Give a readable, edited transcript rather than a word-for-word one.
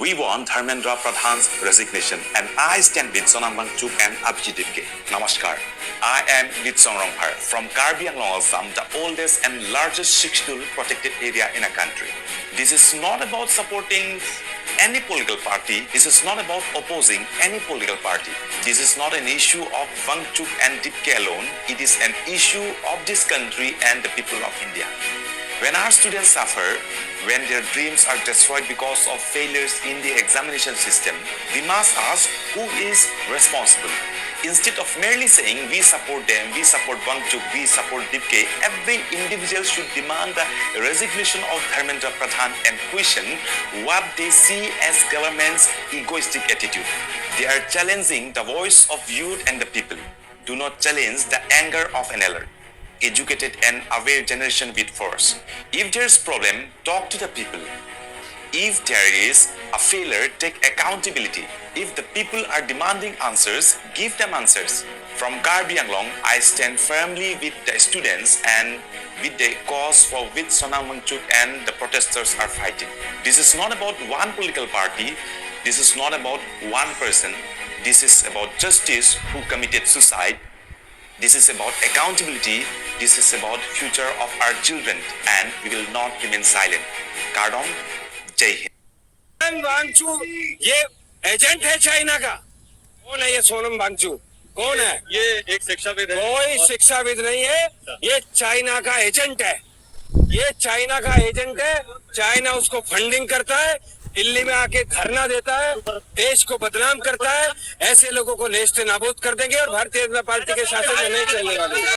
We want Dharmendra Pradhan's resignation, and I stand with Sonam Wangchuk and Abhijit Dipke. Namaskar. I am with Songrongphar from Karbi Anglong Assam, the oldest and largest Sikh scheduled protected area in a country. This is not about supporting any political party. This is not about opposing any political party. This is not an issue of Wangchuk and Dipke alone. It is an issue of this country and the people of India. When our students suffer, when their dreams are destroyed because of failures in the examination system, we must ask who is responsible. Instead of merely saying we support them, we support Wangchuk, we support Dipke, every individual should demand the resignation of Dharmendra Pradhan and question what they see as government's egoistic attitude. They are challenging the voice of youth and the people. Do not challenge the anger of an elder, educated and aware generation with force. If there's problem, talk to the people. If there is a failure, take accountability. If the people are demanding answers, give them answers. From Karbi Anglong, I stand firmly with the students and with the cause for which Sonam Wangchuk and the protesters are fighting. This is not about one political party. This is not about one person. This is about justice who committed suicide. This is about accountability. This is about future of our children, and we will not remain silent. Kardon, Jai Hind. Sonam Wangchuck ये agent है China का। कौन है ये सोनम वांगचुक? कौन है ये? एक शिक्षाविद है। कोई शिक्षाविद नहीं है, ये चाइना का एजेंट है। ये चाइना का एजेंट है। चाइना उसको फंडिंग करता है, दिल्ली में आके धरना देता है, देश को बदनाम करता है। ऐसे लोगों को नेस्त नाबूद कर देंगे और भारतीय जनता पार्टी के शासन में नहीं चलने वाले।